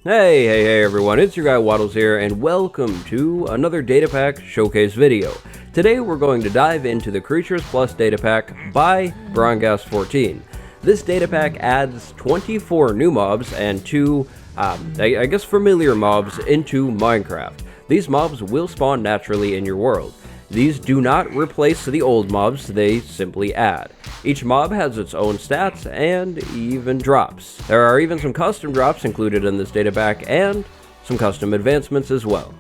Hey everyone, it's your guy Waddles here, and welcome to another Datapack showcase video. Today we're going to dive into the Creatures Plus Datapack by Brongas14. This Datapack adds 24 new mobs and 2, I guess familiar mobs into Minecraft. These mobs will spawn naturally in your world. These do not replace the old mobs, they simply add. Each mob has its own stats and even drops. There are even some custom drops included in this datapack and some custom advancements as well.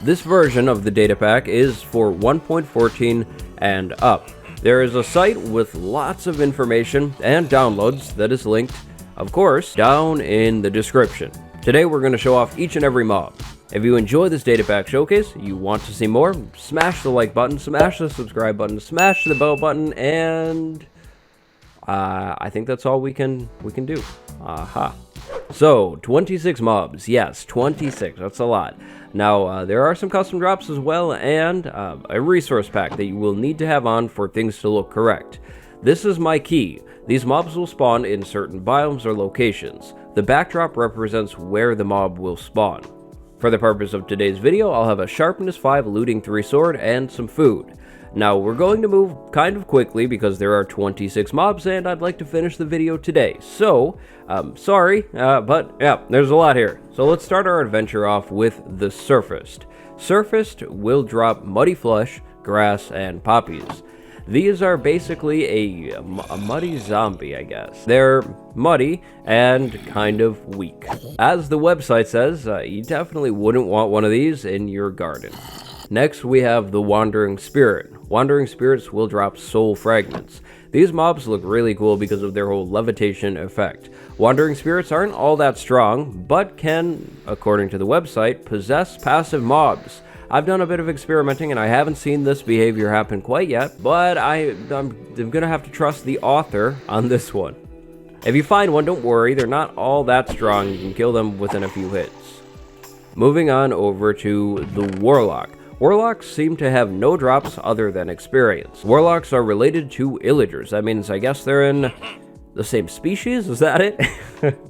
This version of the datapack is for 1.14 and up. There is a site with lots of information and downloads that is linked, of course, down in the description. Today we're going to show off each and every mob. If you enjoy this datapack showcase, you want to see more, smash the like button, smash the subscribe button, smash the bell button, and I think that's all we can do. Aha. So, 26 mobs. Yes, 26. That's a lot. Now, there are some custom drops as well, and a resource pack that you will need to have on for things to look correct. This is my key. These mobs will spawn in certain biomes or locations. The backdrop represents where the mob will spawn. For the purpose of today's video, I'll have a Sharpness 5 Looting 3 sword and some food. Now, we're going to move kind of quickly because there are 26 mobs and I'd like to finish the video today. So, sorry, but yeah, there's a lot here. So let's start our adventure off with the Surfaced. Surfaced will drop muddy flesh, grass, and poppies. These are basically a muddy zombie, I guess. They're muddy and kind of weak. As the website says, you definitely wouldn't want one of these in your garden. Next, we have the Wandering Spirit. Wandering Spirits will drop soul fragments. These mobs look really cool because of their whole levitation effect. Wandering Spirits aren't all that strong, but can, according to the website, possess passive mobs. I've done a bit of experimenting and I haven't seen this behavior happen quite yet, but I'm gonna have to trust the author on this one. If you find one, don't worry, they're not all that strong, you can kill them within a few hits. Moving on over to the Warlock. Warlocks seem to have no drops other than experience. Warlocks are related to Illagers, that means I guess they're in the same species, is that it?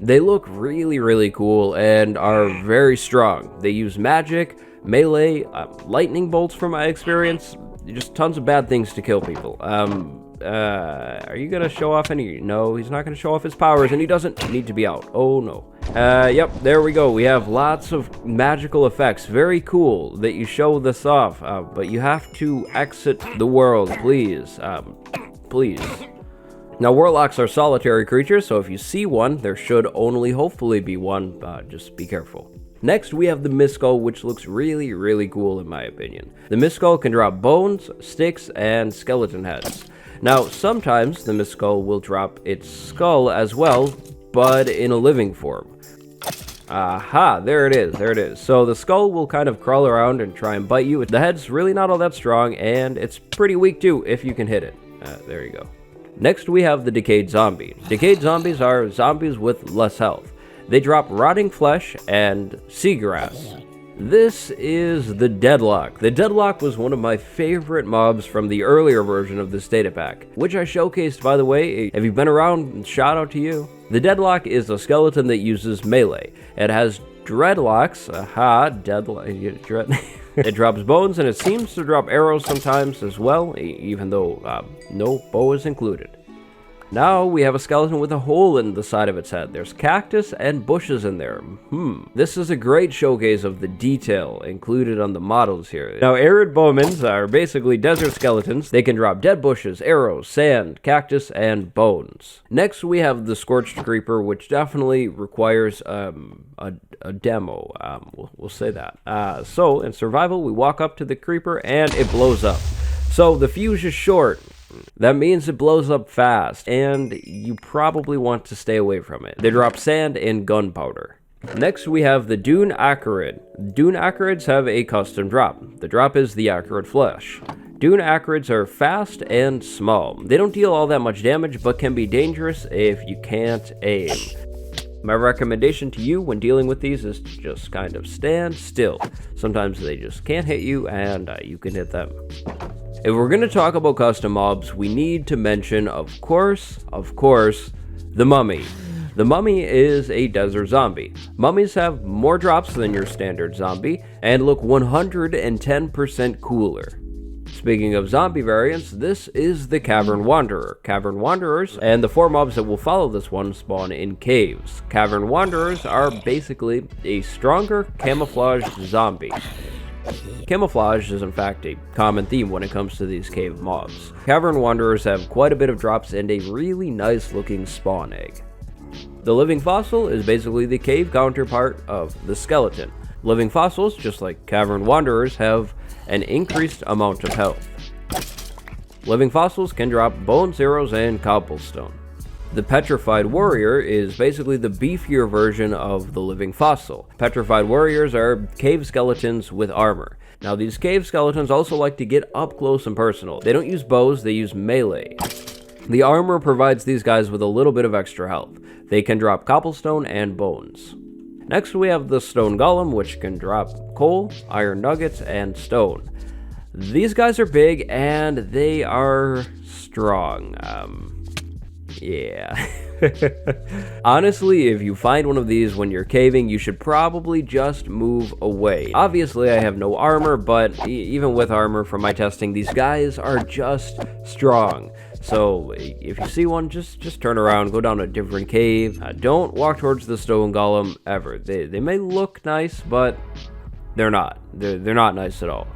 They look really cool and are very strong. They use magic, melee, lightning bolts from my experience, just tons of bad things to kill people. Are you gonna show off any? No, he's not gonna show off his powers, and he doesn't need to be out. Oh no. Yep, there we go. We have lots of magical effects. Very cool that you show this off, but you have to exit the world, please. Please. Now, Warlocks are solitary creatures, so if you see one, there should only hopefully be one. Just be careful. Next, we have the Miskull, which looks really cool in my opinion. The Miskull can drop bones, sticks, and skeleton heads. Now, sometimes the Miskull will drop its skull as well, but in a living form. Aha, there it is. So the skull will kind of crawl around and try and bite you. The head's really not all that strong, and it's pretty weak too if you can hit it. There you go. Next, we have the Decayed Zombie. Decayed Zombies are zombies with less health. They drop rotting flesh and seagrass. This is the Deadlock. The Deadlock was one of my favorite mobs from the earlier version of this datapack, which I showcased, by the way. If you've been around, shout out to you. The Deadlock is a skeleton that uses melee. It has dreadlocks. Aha, It drops bones and it seems to drop arrows sometimes as well, even though no bow is included. Now we have a skeleton with a hole in the side of its head. There's cactus and bushes in there. This is a great showcase of the detail included on the models here. Now, arid BOWMANs are basically desert skeletons. They can drop dead bushes, arrows, sand, cactus, and bones. Next, we have the Scorched Creeper, which definitely requires a demo. We'll say that. So, in survival, we walk up to the creeper and it blows up. So, the fuse is short. That means it blows up fast, and you probably want to stay away from it. They drop sand and gunpowder. Next, we have the DUNE ACARID. DUNE ACARIDs have a custom drop. The drop is the ACARID flesh. DUNE ACARIDs are fast and small. They don't deal all that much damage, but can be dangerous if you can't aim. My recommendation to you when dealing with these is to just kind of stand still. Sometimes they just can't hit you, and you can hit them. If we're going to talk about custom mobs, we need to mention, of course, the mummy. The mummy is a desert zombie. Mummies have more drops than your standard zombie and look 110% cooler. Speaking of zombie variants, this is the Cavern Wanderer. Cavern Wanderers and the 4 mobs that will follow this one spawn in caves. Cavern Wanderers are basically a stronger camouflaged zombie. Camouflage is in fact a common theme when it comes to these cave mobs. Cavern Wanderers have quite a bit of drops and a really nice looking spawn egg. The living fossil is basically the cave counterpart of the skeleton. Living fossils, just like Cavern Wanderers, have an increased amount of health. Living fossils can drop bones, arrows, and cobblestone. The Petrified Warrior is basically the beefier version of the living fossil. Petrified Warriors are cave skeletons with armor. Now these cave skeletons also like to get up close and personal. They don't use bows, they use melee. The armor provides these guys with a little bit of extra health. They can drop cobblestone and bones. Next we have the Stone Golem, which can drop coal, iron nuggets, and stone. These guys are big and they are strong. Yeah. Honestly, if you find one of these when you're caving, you should probably just move away. Obviously, I have no armor, but even with armor from my testing, these guys are just strong. So if you see one, just turn around, go down a different cave. Don't walk towards the Stone Golem ever. They may look nice, but they're not. They're not nice at all.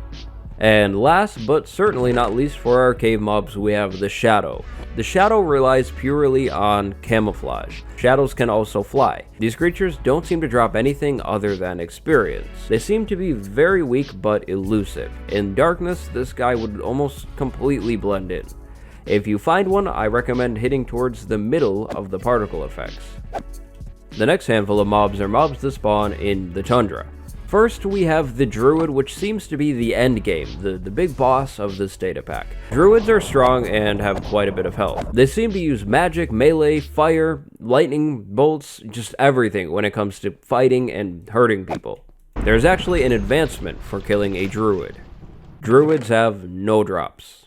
And last but certainly not least for our cave mobs, we have the Shadow. The Shadow relies purely on camouflage. Shadows can also fly. These creatures don't seem to drop anything other than experience. They seem to be very weak but elusive. In darkness, this guy would almost completely blend in. If you find one, I recommend hitting towards the middle of the particle effects. The next handful of mobs are mobs that spawn in the tundra. First, we have the Druid, which seems to be the end game, the big boss of this data pack. Druids are strong and have quite a bit of health. They seem to use magic, melee, fire, lightning, bolts, just everything when it comes to fighting and hurting people. There's actually an advancement for killing a Druid. Druids have no drops.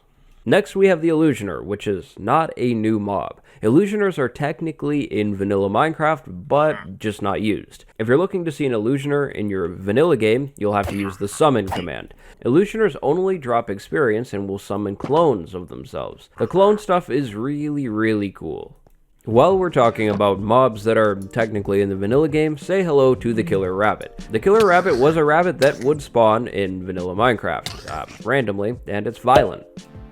Next, we have the Illusioner, which is not a new mob. Illusioners are technically in vanilla Minecraft, but just not used. If you're looking to see an Illusioner in your vanilla game, you'll have to use the summon command. Illusioners only drop experience and will summon clones of themselves. The clone stuff is really cool. While we're talking about mobs that are technically in the vanilla game, say hello to the Killer Rabbit. The Killer Rabbit was a rabbit that would spawn in vanilla Minecraft, randomly, and it's violent.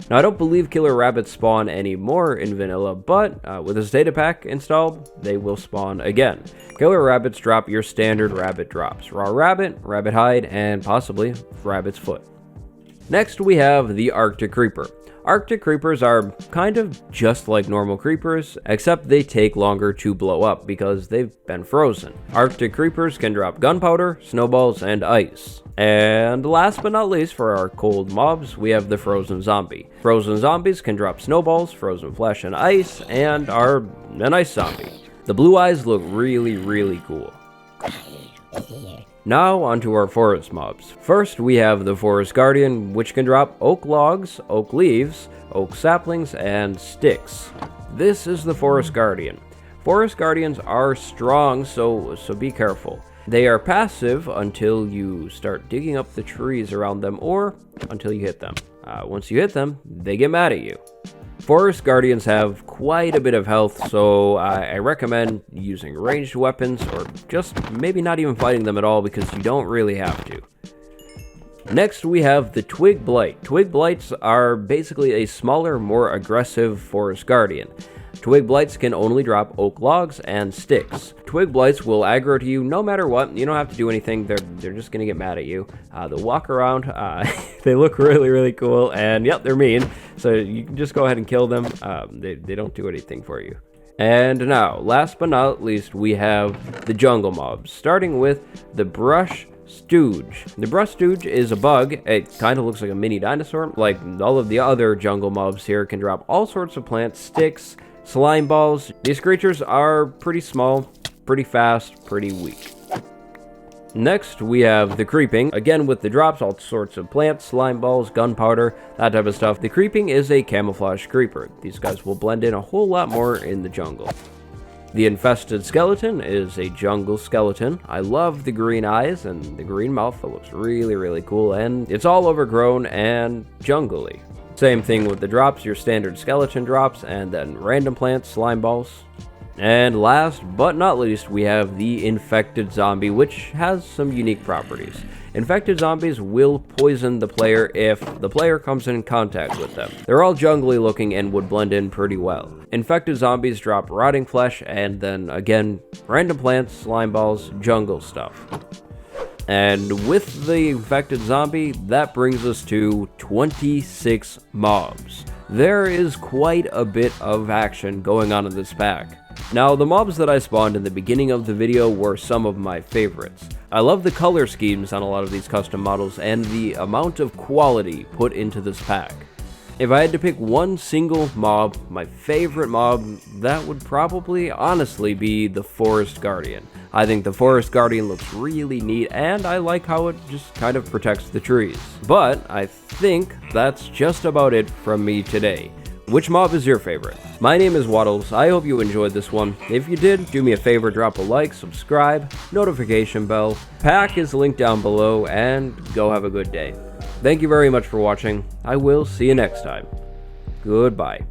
Now, I don't believe killer rabbits spawn anymore in vanilla, but with this data pack installed, they will spawn again. Killer rabbits drop your standard rabbit drops: raw rabbit, rabbit hide, and possibly rabbit's foot. Next, we have the Arctic Creeper. Arctic creepers are kind of just like normal creepers, except they take longer to blow up because they've been frozen. Arctic creepers can drop gunpowder, snowballs, and ice. And last but not least for our cold mobs, we have the Frozen Zombie. Frozen zombies can drop snowballs, frozen flesh, and ice, and are an ice zombie. The blue eyes look really cool. Now onto our forest mobs. First, we have the Forest Guardian, which can drop oak logs, oak leaves, oak saplings, and sticks. This is the Forest Guardian. Forest Guardians are strong, so be careful. They are passive until you start digging up the trees around them or until you hit them. Once you hit them, they get mad at you. Forest Guardians have quite a bit of health, so I recommend using ranged weapons or just maybe not even fighting them at all because you don't really have to. Next, we have the Twig Blight. Twig Blights are basically a smaller, more aggressive Forest Guardian. Twig Blights can only drop oak logs and sticks. Twig Blights will aggro to you no matter what. You don't have to do anything. They're just going to get mad at you. They'll walk around. They look really cool. And yep, they're mean. So you can just go ahead and kill them. They don't do anything for you. And now, last but not least, we have the jungle mobs. Starting with the Brush Stooge. The Brush Stooge is a bug. It kind of looks like a mini dinosaur. Like all of the other jungle mobs here, can drop all sorts of plants, sticks, slime balls. These creatures are pretty small, pretty fast, pretty weak. Next, we have the Creeping. Again, with the drops, all sorts of plants, slime balls, gunpowder, that type of stuff. The Creeping is a camouflage creeper. These guys will blend in a whole lot more in the jungle. The infested skeleton is a jungle skeleton. I love the green eyes and the green mouth. That looks really cool, and it's all overgrown and jungly. Same thing with the drops, your standard skeleton drops, and then random plants, slime balls. And last but not least, we have the infected zombie, which has some unique properties. Infected zombies will poison the player if the player comes in contact with them. They're all jungly looking and would blend in pretty well. Infected zombies drop rotting flesh, and then again, random plants, slime balls, jungle stuff. And with the infected zombie, that brings us to 26 mobs. There is quite a bit of action going on in this pack. Now, the mobs that I spawned in the beginning of the video were some of my favorites. I love the color schemes on a lot of these custom models and the amount of quality put into this pack. If I had to pick one single mob, my favorite mob, that would probably honestly be the Forest Guardian. I think the Forest Guardian looks really neat, and I like how it just kind of protects the trees. But I think that's just about it from me today. Which mob is your favorite? My name is Waddles. I hope you enjoyed this one. If you did, do me a favor, drop a like, subscribe, notification bell. Pack is linked down below, and go have a good day. Thank you very much for watching. I will see you next time. Goodbye.